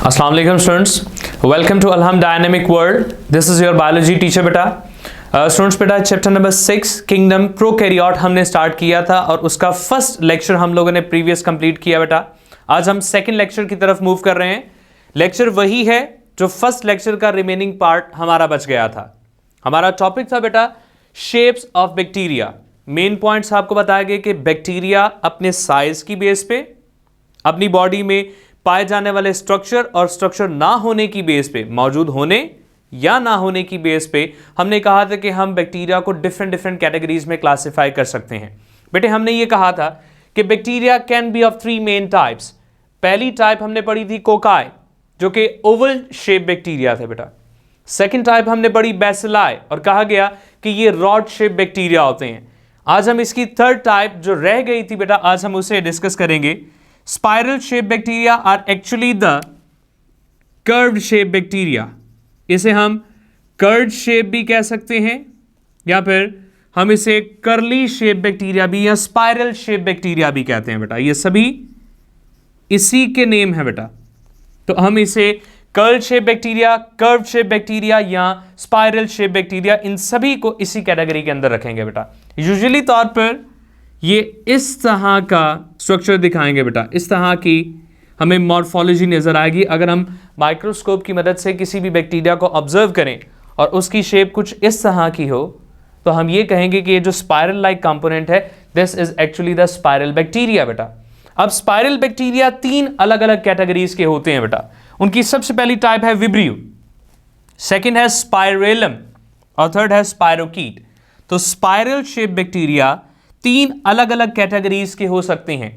अस्सलाम वालेकुम students, welcome to अलहम dynamic world. This is your biology teacher बेटा। स्टूडेंट्स बेटा, चैप्टर नंबर 6 किंगडम प्रोकैरियोट हमने स्टार्ट किया था और उसका फर्स्ट लेक्चर हम लोगों ने प्रीवियस कंप्लीट किया बेटा। आज हम सेकंड लेक्चर की तरफ मूव कर रहे हैं। लेक्चर वही है जो फर्स्ट लेक्चर का रिमेनिंग पार्ट हमारा बच गया था। हमारा टॉपिक था बेटा shapes of bacteria. Main points आपको बताया गया कि बैक्टीरिया अपने साइज की बेस पे, अपनी बॉडी में पाए जाने वाले स्ट्रक्चर और स्ट्रक्चर ना होने की बेस पे, मौजूद होने या ना होने की बेस पे, हमने कहा था कि हम बैक्टीरिया को डिफरेंट डिफरेंट कैटेगरीज में क्लासिफाई कर सकते हैं। बेटे हमने ये कहा था कि bacteria can be of 3 main types. पहली टाइप हमने पढ़ी थी कोकाई, जो कि ओवल शेप बैक्टीरिया थे बेटा। सेकेंड टाइप हमने पढ़ी बैसिलाई और कहा गया कि ये रॉड शेप बैक्टीरिया होते हैं। आज हम इसकी थर्ड टाइप जो रह गई थी बेटा, आज हम उसे डिस्कस करेंगे। Spiral shape bacteria are actually the curved shape bacteria. इसे हम कर्व्ड शेप भी कह सकते हैं या फिर हम इसे कर्ली शेप बैक्टीरिया भी या स्पाइरल शेप बैक्टीरिया भी कहते हैं बेटा। ये सभी इसी के नेम है बेटा। तो हम इसे curl shape bacteria, curve shape bacteria या स्पाइरल शेप बैक्टीरिया, इन सभी को इसी कैटेगरी के अंदर रखेंगे बेटा। यूजुअली तौर पर ये इस तरह का स्ट्रक्चर दिखाएंगे बेटा। इस तरह की हमें मॉर्फोलॉजी नजर आएगी अगर हम माइक्रोस्कोप की मदद से किसी भी बैक्टीरिया को ऑब्जर्व करें और उसकी शेप कुछ इस तरह की हो, तो हम ये कहेंगे कि ये जो स्पाइरल लाइक कंपोनेंट है, this is actually the spiral bacteria बेटा। अब स्पाइरल बैक्टीरिया 3 अलग अलग कैटेगरीज के होते हैं बेटा। उनकी सबसे पहली टाइप है विब्रियो, सेकेंड है स्पाइरेलम और थर्ड है स्पाइरोकीट। तो स्पाइरल शेप बैक्टीरिया 3 अलग अलग कैटेगरीज के हो सकते हैं।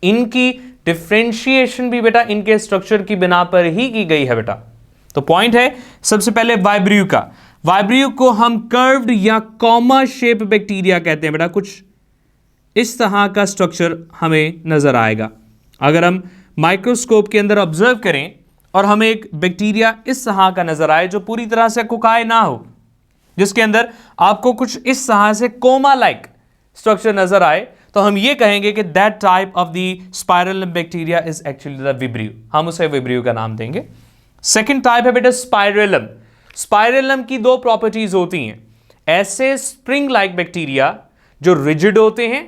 इनकी डिफरेंशिएशन भी बेटा इनके स्ट्रक्चर की बिना पर ही की गई है बेटा। तो पॉइंट है सबसे पहले वाइब्रियो का। वाइब्रियो को हम कर्व्ड या कॉमा शेप बैक्टीरिया कहते हैं बेटा। कुछ इस तरह का स्ट्रक्चर हमें नजर आएगा अगर हम माइक्रोस्कोप के अंदर ऑब्जर्व करें और हमें एक बैक्टीरिया इस तरह का नजर आए जो पूरी तरह से कोकाई ना हो, जिसके अंदर आपको कुछ इस तरह से कोमा लाइक स्ट्रक्चर नजर आए, तो हम ये कहेंगे कि that type of the spiral bacteria is actually the vibrio. हम उसे विब्रियो का नाम देंगे। सेकंड टाइप है बेटा स्पाइरेलम। स्पाइरेलम की 2 प्रॉपर्टीज होती हैं। ऐसे स्प्रिंग लाइक बैक्टीरिया जो रिजिड होते हैं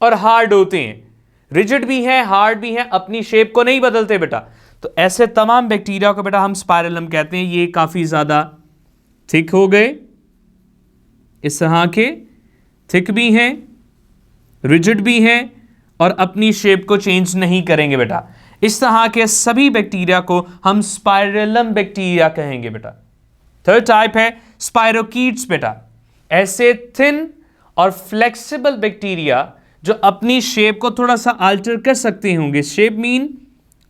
और हार्ड होते हैं। रिजिड भी हैं, हार्ड भी हैं, अपनी शेप को नहीं बदलते बेटा। तो ऐसे तमाम बैक्टीरिया को बेटा हम स्पाइरेलम कहते हैं। ये काफी ज्यादा थिक हो गए, इस तरह के थिक भी हैं, रिजिड भी हैं और अपनी शेप को चेंज नहीं करेंगे बेटा। इस तरह के सभी बैक्टीरिया को हम स्पाइरेलम बैक्टीरिया कहेंगे बेटा। थर्ड टाइप है स्पाइरोकीट्स बेटा। ऐसे थिन और फ्लेक्सिबल बैक्टीरिया जो अपनी शेप को थोड़ा सा अल्टर कर सकते होंगे। शेप मीन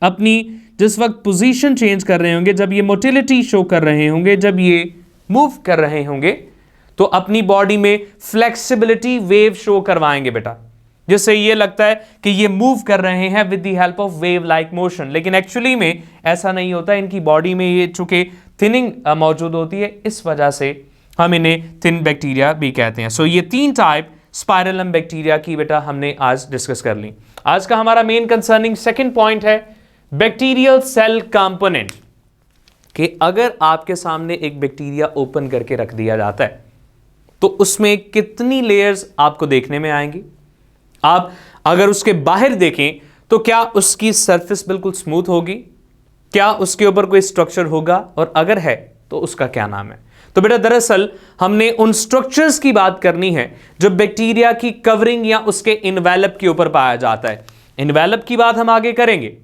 अपनी जिस वक्त पोजीशन चेंज कर रहे होंगे, जब ये मोटिलिटी शो कर रहे होंगे, जब ये मूव कर रहे होंगे, तो अपनी बॉडी में फ्लेक्सिबिलिटी वेव शो करवाएंगे बेटा, जिससे ये लगता है कि ये मूव कर रहे हैं with the help of wave like motion. लेकिन एक्चुअली में ऐसा नहीं होता। इनकी बॉडी में ये चूंकि थिनिंग मौजूद होती है, इस वजह से हम इन्हें थिन बैक्टीरिया भी कहते हैं। सो ये 3 टाइप स्पाइरेलम बैक्टीरिया की बेटा हमने आज डिस्कस कर ली। आज का हमारा मेन कंसर्निंग सेकंड पॉइंट है बैक्टीरियल सेल कंपोनेंट। कि अगर आपके सामने एक बैक्टीरिया ओपन करके रख दिया जाता है तो उसमें कितनी लेयर्स आपको देखने में आएंगी। आप अगर उसके बाहर देखें तो क्या उसकी सरफेस बिल्कुल स्मूथ होगी, क्या उसके ऊपर कोई स्ट्रक्चर होगा, और अगर है तो उसका क्या नाम है। तो बेटा दरअसल हमने उन स्ट्रक्चर्स की बात करनी है जो बैक्टीरिया की कवरिंग या उसके इनवेलप के ऊपर पाया जाता है। इनवेलप की बात हम आगे करेंगे।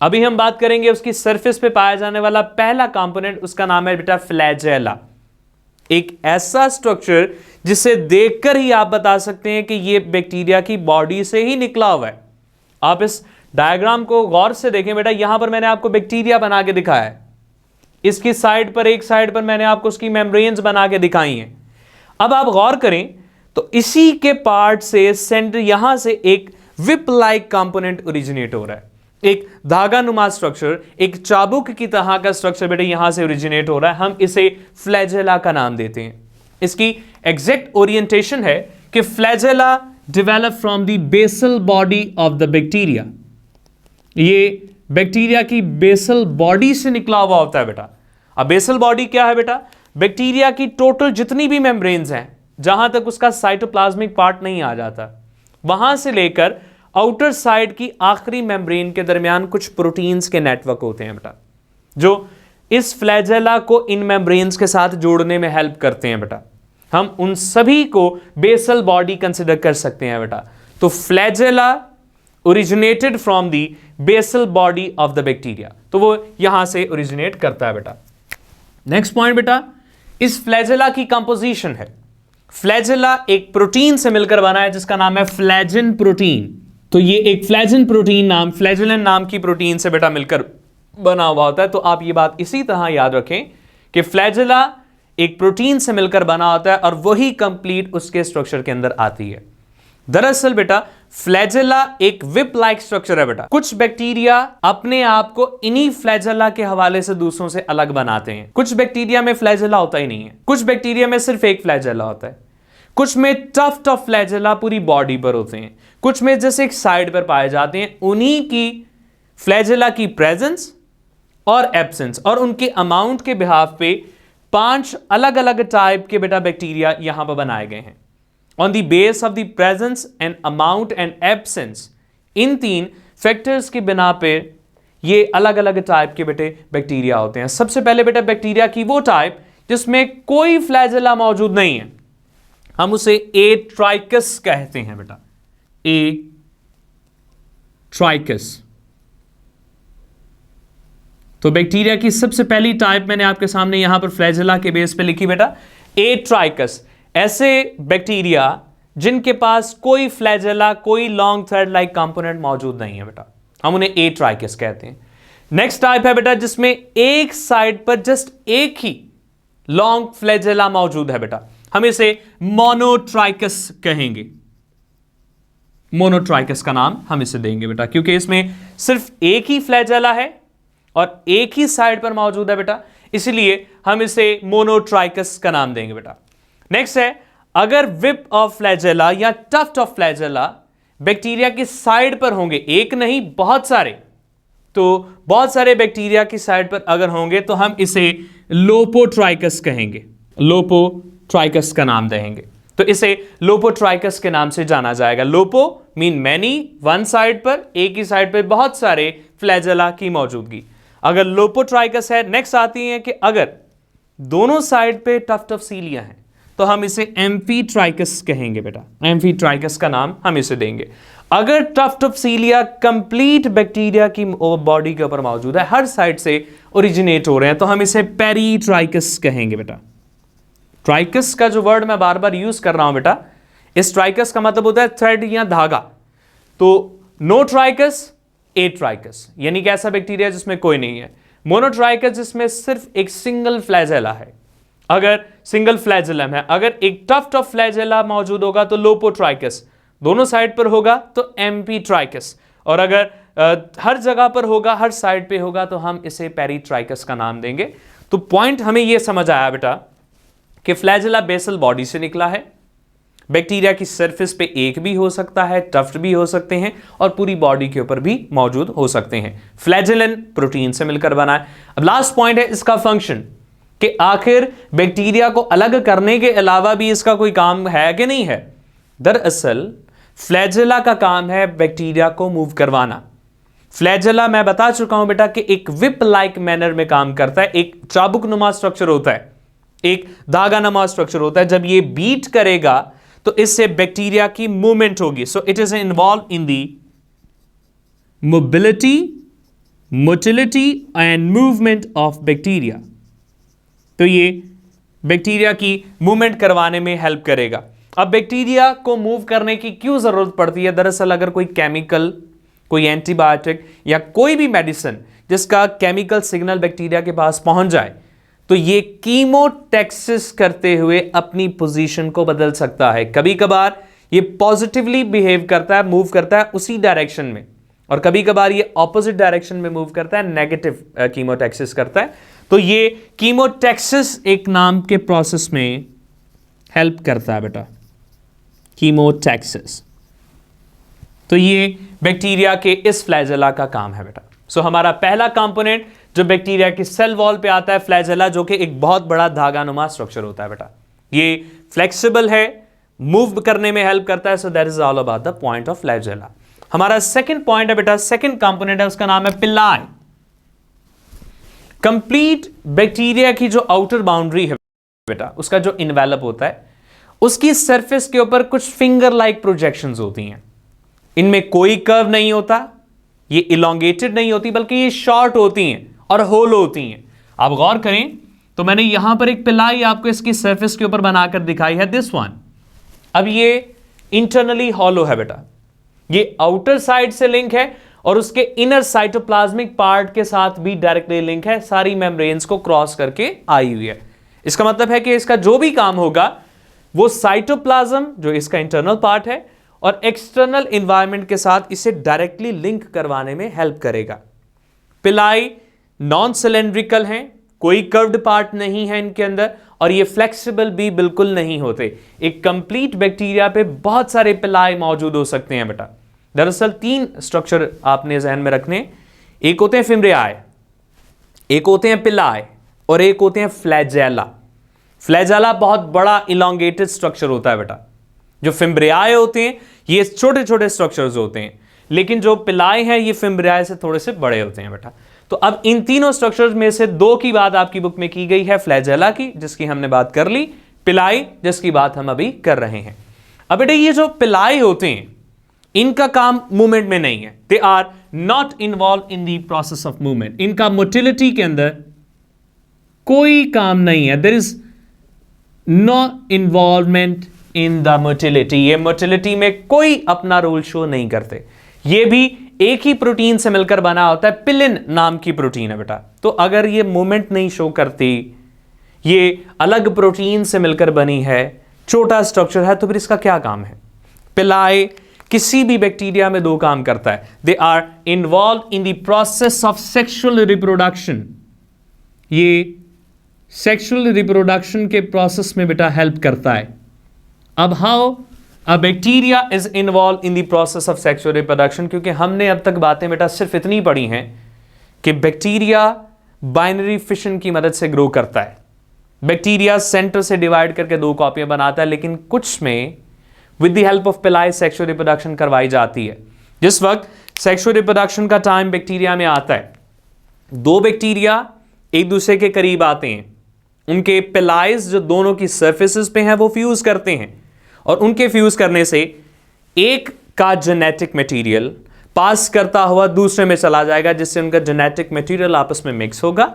अभी हम बात करेंगे उसकी सरफेस पे पाया जाने वाला पहला कंपोनेंट, उसका नाम है बेटा फ्लैजेला। एक ऐसा स्ट्रक्चर जिसे देखकर ही आप बता सकते हैं कि यह बैक्टीरिया की बॉडी से ही निकला हुआ है। आप इस डायग्राम को गौर से देखें बेटा। यहां पर मैंने आपको बैक्टीरिया बना के दिखाया है। इसकी साइड पर, एक साइड पर मैंने आपको उसकी मेम्ब्रेन्स बना के दिखाई हैं। अब आप गौर करें तो इसी के पार्ट से सेंटर, यहां से एक विप लाइक कंपोनेंट ओरिजिनेट हो रहा है। एक धागा नुमा स्ट्रक्चर, एक चाबुक की तरह का स्ट्रक्चर बेटे यहां से ओरिजिनेट हो रहा है। हम इसे फ्लैजेला का नाम देते हैं। इसकी एग्जैक्ट ओरिएंटेशन है कि flagella develop from the basal body of the bacteria. ये बैक्टीरिया की बेसल बॉडी से निकला हुआ होता है बेटा। अब बेसल बॉडी क्या है बेटा? बैक्टीरिया की टोटल जितनी भी मेम्ब्रेन्स हैं, जहां तक उसका साइटोप्लाज्मिक पार्ट नहीं आ जाता, वहां से लेकर आउटर साइड की आखिरी मेम्ब्रेन के दरमियान कुछ प्रोटीन्स के नेटवर्क होते हैं बेटा, जो इस फ्लैजेला को इन मेम्ब्रेन्स के साथ जोड़ने में हेल्प करते हैं बेटा। हम उन सभी को बेसल बॉडी कंसिडर कर सकते हैं बेटा। तो flagella originated from the basal body of the bacteria, तो वो यहां से ओरिजिनेट करता है बेटा। नेक्स्ट पॉइंट बेटा, इस फ्लैजेला की कंपोजिशन है। फ्लैजेला एक प्रोटीन से मिलकर बना है जिसका नाम है फ्लैजिन प्रोटीन। तो ये एक फ्लैजिन प्रोटीन नाम, फ्लैजिलिन नाम की प्रोटीन से बेटा मिलकर बना हुआ होता है। तो आप ये बात इसी तरह याद रखें कि फ्लैजेला एक प्रोटीन से मिलकर बना होता है और वही कंप्लीट उसके स्ट्रक्चर के अंदर आती है। दरअसल बेटा फ्लैजेला एक विप लाइक स्ट्रक्चर है बेटा। कुछ बैक्टीरिया अपने आप को इन्हीं फ्लैजेला के हवाले से दूसरों से अलग बनाते हैं। कुछ बैक्टीरिया में फ्लैजेला होता ही नहीं है, कुछ बैक्टीरिया में सिर्फ एक फ्लैजेला होता है, कुछ में टफ्ट ऑफ फ्लैजेला पूरी बॉडी पर होते हैं, कुछ में जैसे एक साइड पर पाए जाते हैं। उन्हीं की फ्लैजेला की प्रेजेंस और एब्सेंस और उनके अमाउंट के बिहाफ पे 5 अलग अलग टाइप के बेटा बैक्टीरिया यहां पर बनाए गए हैं। On the base of the presence and amount and absence, in 3 factors की बिना पे ये अलग अलग टाइप के बेटे बैक्टीरिया होते हैं। सबसे पहले बेटा बैक्टीरिया की वो टाइप जिसमें कोई फ्लैजेला मौजूद नहीं है, हम उसे ए ट्राइकस कहते हैं बेटा। ए ट्राइकस। तो बैक्टीरिया की सबसे पहली टाइप मैंने आपके सामने यहां पर फ्लैजेला के बेस पे लिखी बेटा, ए ट्राइकस। ऐसे बैक्टीरिया जिनके पास कोई फ्लैजेला, कोई लॉन्ग थ्रेड लाइक कंपोनेंट मौजूद नहीं है बेटा, हम उन्हें ए ट्राइकस कहते हैं। नेक्स्ट टाइप है बेटा जिसमें एक साइड पर जस्ट एक ही लॉन्ग फ्लैजेला मौजूद है बेटा, हम इसे मोनोट्राइकस कहेंगे। मोनोट्राइकस का नाम हम इसे देंगे बेटा, क्योंकि इसमें सिर्फ एक ही फ्लैजेला है और एक ही साइड पर मौजूद है बेटा, इसलिए हम इसे मोनोट्राइकस का नाम देंगे बेटा। नेक्स्ट है, अगर विप ऑफ फ्लैजेला या टफ्ट ऑफ फ्लैजेला बैक्टीरिया की साइड पर होंगे, एक नहीं बहुत सारे, तो बहुत सारे बैक्टीरिया की साइड पर अगर होंगे तो हम इसे लोपोट्राइकस कहेंगे, लोपोट्राइकस का नाम देंगे। तो इसे लोपोट्राइकस के नाम से जाना जाएगा। लोपो मीन मैनी, वन साइड पर, एक ही साइड पर बहुत सारे फ्लैजेला की मौजूदगी, अगर लोपोट्राइकस है। नेक्स्ट आती है कि अगर दोनों साइड पे टफ्ट ऑफ सीलिया है तो हम इसे एम्फीट्राइकस कहेंगे बेटा, एम्फीट्राइकस का नाम हम इसे देंगे। अगर tuft of cilia complete bacteria की बॉडी के ऊपर मौजूद है, हर साइड से ओरिजिनेट हो रहे हैं, तो हम इसे पेरीट्राइकस कहेंगे बेटा। ट्राइकस का जो वर्ड मैं बार बार यूज कर रहा हूं बेटा, इस ट्राइकस का मतलब होता है थ्रेड या धागा। तो नो ट्राइकस, ए ट्राइकस, यानी कि ऐसा बैक्टीरिया जिसमें कोई नहीं है। मोनोट्राइकस जिसमें सिर्फ एक सिंगल फ्लैजेला है, अगर सिंगल फ्लैजेलम है। अगर एक टफ्ट ऑफ फ्लैजेला मौजूद होगा तो लोपोट्राइकस, दोनों साइड पर होगा तो एम्फीट्राइकस, और अगर हर जगह पर होगा, हर साइड पे होगा, तो हम इसे पेरीट्राइकस का नाम देंगे। तो पॉइंट हमें यह समझ आया बेटा कि फ्लैजेला बेसल बॉडी से निकला है, बैक्टीरिया की सरफेस पे एक भी हो सकता है, टफ्ट भी हो सकते हैं, और पूरी बॉडी के ऊपर भी मौजूद हो सकते हैं। फ्लैजेलन प्रोटीन से मिलकर बना है। अब लास्ट पॉइंट है इसका फंक्शन, कि आखिर बैक्टीरिया को अलग करने के अलावा भी इसका कोई काम है कि नहीं है। दरअसल फ्लैजेला का काम है बैक्टीरिया को मूव करवाना। फ्लैजेला मैं बता चुका हूं बेटा कि एक विप लाइक मैनर में काम करता है, एक चाबुक नुमा स्ट्रक्चर होता है, एक धागा नुमा स्ट्रक्चर होता है। जब ये बीट करेगा तो इससे बैक्टीरिया की मूवमेंट होगी। So it is involve in the mobility, motility and movement of bacteria. तो ये बैक्टीरिया की मूवमेंट करवाने में हेल्प करेगा। अब बैक्टीरिया को मूव करने की क्यों जरूरत पड़ती है? दरअसल अगर कोई केमिकल, कोई एंटीबायोटिक या कोई भी मेडिसिन जिसका केमिकल सिग्नल बैक्टीरिया के पास पहुंच जाए, तो ये कीमोटैक्सिस करते हुए अपनी पोजीशन को बदल सकता है। कभी कभार ये पॉजिटिवली बिहेव करता है, मूव करता है उसी डायरेक्शन में, और कभी कभार ये ऑपोजिट डायरेक्शन में मूव करता है, नेगेटिव कीमोटैक्सिस करता है। तो ये कीमोटैक्सिस एक नाम के प्रोसेस में हेल्प करता है बेटा, कीमोटैक्सिस। तो ये बैक्टीरिया के इस फ्लैजेला का काम है बेटा। सो हमारा पहला कंपोनेंट जो बैक्टीरिया की सेल वॉल पे आता है फ्लैजेला, जो कि एक बहुत बड़ा धागानुमा स्ट्रक्चर होता है बेटा। ये फ्लेक्सिबल है, मूव करने में हेल्प करता है। So that is all about the point of flagella. हमारा सेकंड पॉइंट है बेटा, सेकंड कंपोनेंट है, उसका नाम है पिलाई। कंप्लीट बैक्टीरिया की जो आउटर बाउंड्री है बेटा, उसका जो इन्वेलप होता है, उसकी सरफेस के ऊपर कुछ फिंगर लाइक प्रोजेक्शंस होती हैं। इनमें कोई कर्व नहीं होता, ये इलोंगेटेड नहीं होती, बल्कि ये शॉर्ट होती हैं और होल होती हैं। आप गौर करें तो मैंने यहां पर एक पिलाई आपको इसकी सरफेस के ऊपर बनाकर दिखाई है, दिस वन। अब ये इंटरनली हॉलो है बेटा, ये आउटर साइड से लिंक है और उसके इनर साइटोप्लाज्मिक पार्ट के साथ भी डायरेक्टली लिंक है, सारी मेम्ब्रेन्स को क्रॉस करके आई हुई है। इसका मतलब है कि इसका जो भी काम होगा वो साइटोप्लाज्म, जो इसका इंटरनल पार्ट है, और एक्सटर्नल एनवायरनमेंट के साथ इसे डायरेक्टली लिंक करवाने में हेल्प करेगा। पिलाई नॉन सिलेंड्रिकल हैं, कोई कर्व्ड पार्ट नहीं है इनके अंदर, और ये फ्लेक्सिबल भी बिल्कुल नहीं होते। एक कंप्लीट बैक्टीरिया पे बहुत सारे पिलाई मौजूद हो सकते हैं बेटा। दरअसल 3 स्ट्रक्चर आपने जहन में रखने, एक होते हैं फिम्ब्रियाई, एक होते हैं पिलाई, और एक होते हैं फ्लैजेला। फ्लैजेला बहुत बड़ा इलोंगेटेड स्ट्रक्चर होता है बेटा। जो फिम्ब्रियाई होते हैं ये छोटे छोटे स्ट्रक्चर्स होते हैं, लेकिन जो पिलाई हैं ये फिम्ब्रियाई से थोड़े से बड़े होते हैं बेटा। तो अब इन तीनों स्ट्रक्चर्स में से 2 की बात आपकी बुक में की गई है, फ्लैजेला की जिसकी हमने बात कर ली, पिलाई जिसकी बात हम अभी कर रहे हैं। अब बेटा ये जो पिलाई होते हैं इनका काम मूवमेंट में नहीं है, they are not involve in the process of movement. इनका मोटिलिटी के अंदर कोई काम नहीं है, there is no involvement in the motility. ये मोटिलिटी में कोई अपना रोल शो नहीं करते। ये भी एक ही प्रोटीन से मिलकर बना होता है, पिलिन नाम की प्रोटीन है बेटा। तो अगर ये मूवमेंट नहीं शो करती, ये अलग प्रोटीन से मिलकर बनी है, छोटा स्ट्रक्चर है, तो फिर इसका क्या काम है? पिलाई किसी भी बैक्टीरिया में 2 काम करता है, they are involve in the process of sexual reproduction. ये सेक्सुअल रिप्रोडक्शन के प्रोसेस में बेटा हेल्प करता है। अब how a bacteria is involve in the process of sexual reproduction, क्योंकि हमने अब तक बातें बेटा सिर्फ इतनी पढ़ी हैं कि बैक्टीरिया बाइनरी फिशन की मदद से ग्रो करता है। बैक्टीरिया सेंटर से डिवाइड करके 2 कॉपियां बनाता है, लेकिन कुछ में विद द हेल्प ऑफ पिलाई सेक्सुअल रिप्रोडक्शन करवाई जाती है। जिस वक्त सेक्सुअल रिप्रोडक्शन का टाइम बैक्टीरिया में आता है, 2 बैक्टीरिया एक दूसरे के करीब आते हैं, उनके पिलाइज जो दोनों की सरफेसेस पे हैं वो फ्यूज करते हैं, और उनके फ्यूज करने से एक का जेनेटिक मटेरियल पास करता हुआ दूसरे में चला जाएगा, जिससे उनका जेनेटिक मटेरियल आपस में मिक्स होगा,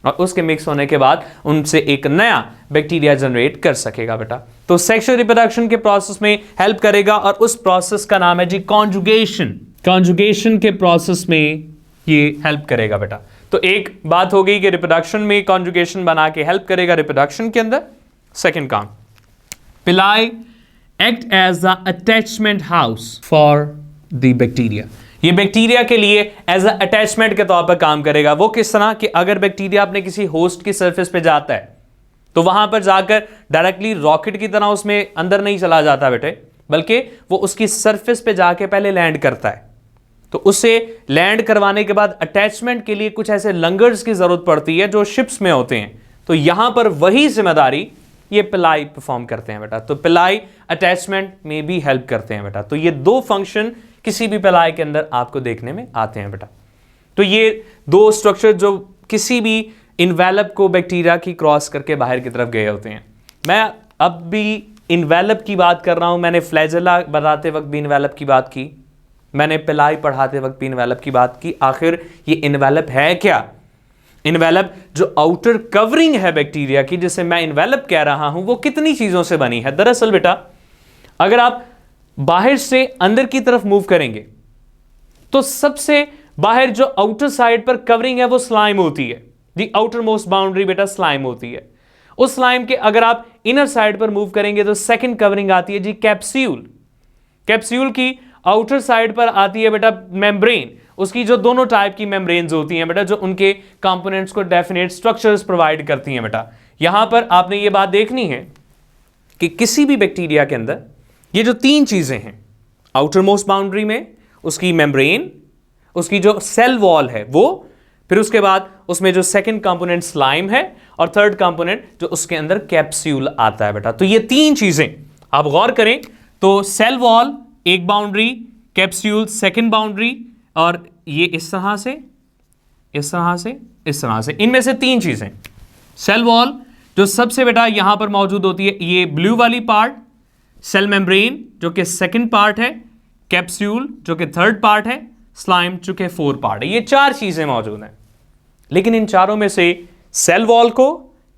और उसके मिक्स होने के बाद उनसे एक नया बैक्टीरिया जनरेट कर सकेगा बेटा। तो सेक्सुअल रिप्रोडक्शन के प्रोसेस में हेल्प करेगा, और उस प्रोसेस का नाम है जी कॉन्जुगेशन। कॉन्जुगेशन के प्रोसेस में ये हेल्प करेगा बेटा। तो एक बात हो गई कि रिप्रोडक्शन में कॉन्जुगेशन बना के हेल्प करेगा रिप्रोडक्शन के अंदर। सेकंड काम, pili act as the attachment house for the bacteria. ये बैक्टीरिया के लिए एज अ अटैचमेंट के तौर पर काम करेगा। वो किस तरह कि अगर बैक्टीरिया अपने किसी होस्ट की सरफेस पे जाता है तो वहां पर जाकर डायरेक्टली रॉकेट की तरह उसमें अंदर नहीं चला जाता बेटे, बल्कि वो उसकी सरफेस पे जाके पहले लैंड करता है। तो उसे लैंड करवाने के बाद अटैचमेंट के लिए कुछ ऐसे लंगर्स की जरूरत पड़ती है जो शिप्स में होते हैं। तो यहां पर वही जिम्मेदारी ये पिलाई परफॉर्म करते हैं बेटा। तो पिलाई अटैचमेंट में भी हेल्प करते हैं बेटा। तो ये 2 फंक्शन किसी भी पिलाई के अंदर आपको देखने में आते हैं बेटा। तो ये 2 स्ट्रक्चर जो किसी भी इन्वेलप को बैक्टीरिया की क्रॉस करके बाहर की तरफ गए होते हैं। मैं अब भी इन्वेलप की बात कर रहा हूं, मैंने फ्लैजेला बताते वक्त भी इन्वेलप की बात की, मैंने पिलाई पढ़ाते वक्त भी इन्वेलप की बात की। आखिर ये इन्वेलप है क्या? इन्वेलप जो आउटर कवरिंग है बैक्टीरिया की, जिसे मैं इन्वेलप कह रहा हूं, वो कितनी चीजों से बनी है? दरअसल बेटा अगर आप बाहर से अंदर की तरफ मूव करेंगे तो सबसे बाहर जो आउटर साइड पर कवरिंग है वो स्लाइम होती है। दी आउटर मोस्ट बाउंड्री बेटा स्लाइम होती है। उस स्लाइम के अगर आप इनर साइड पर मूव करेंगे तो सेकंड कवरिंग आती है जी कैप्सूल। कैप्सूल की आउटर साइड पर आती है बेटा मेम्ब्रेन। उसकी जो दोनों टाइप की मेम्ब्रेन्स होती हैं बेटा, जो उनके कंपोनेंट्स को डेफिनेट स्ट्रक्चर्स प्रोवाइड करती हैं बेटा। यहां पर आपने ये बात देखनी है कि किसी भी बैक्टीरिया के अंदर ये जो 3 चीजें हैं, आउटर मोस्ट बाउंड्री में उसकी मेम्ब्रेन, उसकी जो सेल वॉल है वो, फिर उसके बाद उसमें जो सेकंड कंपोनेंट स्लाइम है और थर्ड कंपोनेंट जो उसके अंदर कैप्सूल आता है बेटा। तो ये तीन चीजें आप गौर करें तो सेल वॉल एक बाउंड्री, कैप्सूल सेकंड बाउंड्री, और ये इस तरह से, इस तरह से, इस तरह से, इनमें से तीन चीजें। सेल वॉल जो सबसे बेटा यहां पर मौजूद होती है, ये ब्लू वाली पार्ट, सेल मेम्ब्रेन जो कि सेकंड पार्ट है, कैप्सूल जो कि थर्ड पार्ट है, स्लाइम जो कि फोर्थ पार्ट है। ये चार चीजें मौजूद हैं, लेकिन इन चारों में से सेल वॉल को,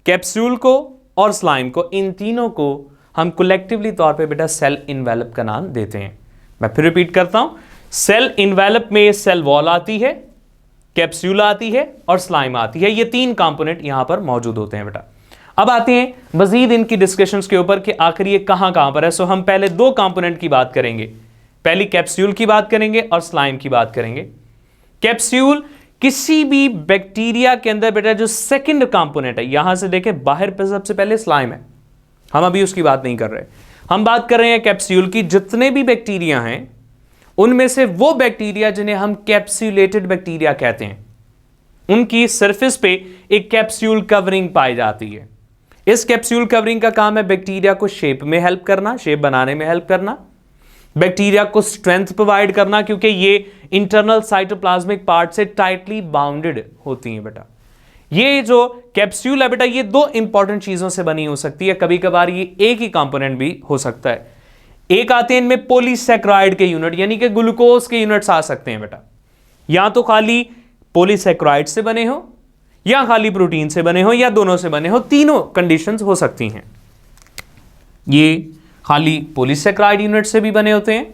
कैप्सूल को और स्लाइम को, इन तीनों को हम कलेक्टिवली तौर पे बेटा सेल इन्वेलप का नाम देते हैं। मैं फिर रिपीट करता हूं, सेल इन्वेलप में सेल वॉल आती है, कैप्सूल आती है और स्लाइम आती है। ये तीन कंपोनेंट यहां पर मौजूद होते हैं बेटा। अब आते हैं मजीद इनकी डिस्कशंस के ऊपर कि आखिर ये कहां कहां पर है। सो हम पहले दो कंपोनेंट की बात करेंगे, पहली कैप्सूल की बात करेंगे और स्लाइम की बात करेंगे। कैप्सूल किसी भी बैक्टीरिया के अंदर बेटा जो सेकंड कंपोनेंट है, यहां से देखें बाहर पे सबसे पहले स्लाइम है, हम अभी उसकी बात नहीं कर रहे, हम बात कर रहे हैं कैप्सूल की। जितने भी बैक्टीरिया हैं उनमें से वो बैक्टीरिया जिन्हें हम कैप्सूलेटेड बैक्टीरिया कहते हैं, उनकी सरफेस पे एक कैप्सूल कवरिंग पाई जाती है। इस कैप्सूल कवरिंग का काम है बैक्टीरिया को शेप में हेल्प करना, शेप बनाने में हेल्प करना, बैक्टीरिया को स्ट्रेंथ प्रोवाइड करना, क्योंकि ये इंटरनल साइटोप्लाज्मिक पार्ट से टाइटली बाउंडेड होती हैं बेटा। ये जो कैप्सूल है बेटा, ये दो इंपॉर्टेंट चीजों से बनी हो सकती है, कभी कभार ये एक ही कंपोनेंट भी हो सकता है। एक आते हैं इनमें पॉलीसैकेराइड के यूनिट, यानी कि ग्लूकोज के यूनिट्स आ सकते हैं बेटा, या तो खाली पॉलीसैकेराइड से बने हो या खाली प्रोटीन से बने हो या दोनों से बने हो, तीनों कंडीशंस हो सकती हैं। ये खाली पॉलीसैकेराइड यूनिट से भी बने होते हैं,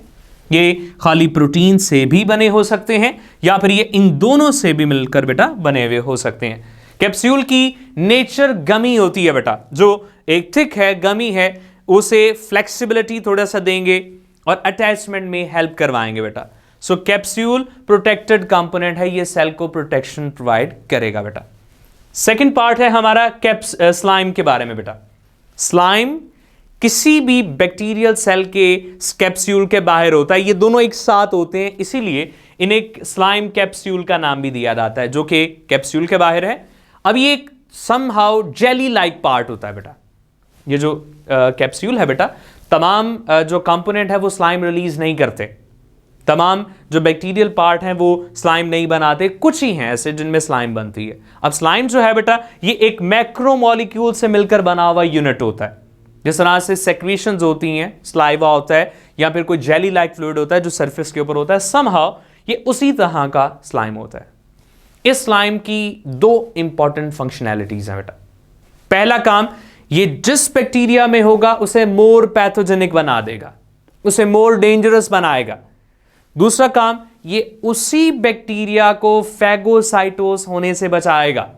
ये खाली प्रोटीन से भी बने हो सकते हैं, या फिर ये इन दोनों से भी मिलकर बेटा बने हुए हो सकते हैं। कैप्सूल की नेचर गमी होती है बेटा, जो एक थिक है, गमी है, उसे फ्लेक्सिबिलिटी थोड़ा सा देंगे और अटैचमेंट में हेल्प करवाएंगे बेटा। सो कैप्सूल प्रोटेक्टेड कंपोनेंट है, ये सेल को प्रोटेक्शन प्रोवाइड करेगा बेटा। सेकंड पार्ट है हमारा स्लाइम के बारे में बेटा। स्लाइम किसी भी बैक्टीरियल सेल के कैप्सूल के बाहर होता है, ये दोनों एक साथ होते हैं, इसीलिए इन्हें स्लाइम कैप्सूल का नाम भी दिया जाता है, जो कि कैप्सूल के बाहर है। अब ये एक समहाउ जेली लाइक पार्ट होता है बेटा। ये जो कैप्सूल है बेटा, तमाम जो कंपोनेंट है वो स्लाइम रिलीज नहीं करते, तमाम जो बैक्टीरियल पार्ट हैं वो स्लाइम नहीं बनाते, कुछ ही हैं ऐसे जिनमें स्लाइम बनती है। अब स्लाइम जो है बेटा, ये एक मैक्रोमोलिक्यूल से मिलकर बना हुआ यूनिट होता है। जिस तरह से सेक्रीशंस होती हैं, स्लाइवा होता है या फिर कोई जेली लाइक फ्लूइड होता है जो सरफेस के ऊपर होता है, समहाउ ये उसी तरह का स्लाइम होता है। इस स्लाइम की दो इंपॉर्टेंट फंक्शनैलिटीज हैं बेटा। पहला काम, ये जिस बैक्टीरिया में होगा उसे मोर पैथोजेनिक बना देगा, उसे मोर डेंजरस बनाएगा। दूसरा काम, ये उसी बैक्टीरिया को फैगोसाइटोस होने से बचाएगा,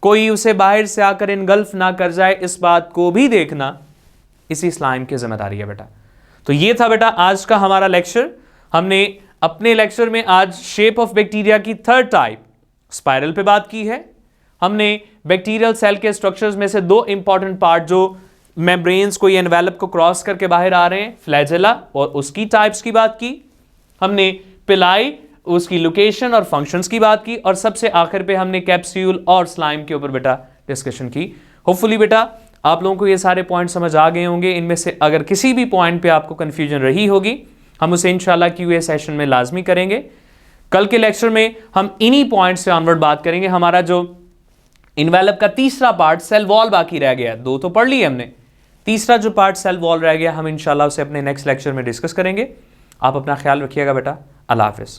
कोई उसे बाहर से आकर इनगल्फ ना कर जाए, इस बात को भी देखना इसी स्लाइम की जिम्मेदारी है बेटा। तो ये था बेटा आज का हमारा लेक्चर। हमने अपने लेक्चर में आज शेप ऑफ बैक्टीरिया की थर्ड टाइप स्पाइरल पे बात की है। हमने बैक्टीरियल सेल के स्ट्रक्चर्स में से दो इंपॉर्टेंट पार्ट जो मेम्ब्रेन्स को, एनवेलप को क्रॉस करके बाहर आ रहे हैं, फ्लैजेला और उसकी टाइप्स की बात की। हमने पिलाई, उसकी लोकेशन और फंक्शंस की बात की, और सबसे आखिर पे हमने कैप्सूल और स्लाइम के ऊपर बेटा डिस्कशन की। होपफुली बेटा आप लोगों को ये सारे पॉइंट समझ आ गए होंगे। इनमें से अगर किसी भी पॉइंट पे आपको कंफ्यूजन रही होगी, हम उसे इंशाल्लाह क्यूए सेशन में लाजमी करेंगे। कल के लेक्चर में हम इन्हीं पॉइंट से ऑनवर्ड बात करेंगे। हमारा जो इन्वेलप का तीसरा पार्ट सेल वॉल बाकी रह गया, दो तो पढ़ लिए हमने, तीसरा जो पार्ट सेल वॉल रह गया हम इंशाल्लाह उसे अपने नेक्स्ट लेक्चर में डिस्कस करेंगे। आप अपना ख्याल रखिएगा बेटा। अल्लाह हाफिज़।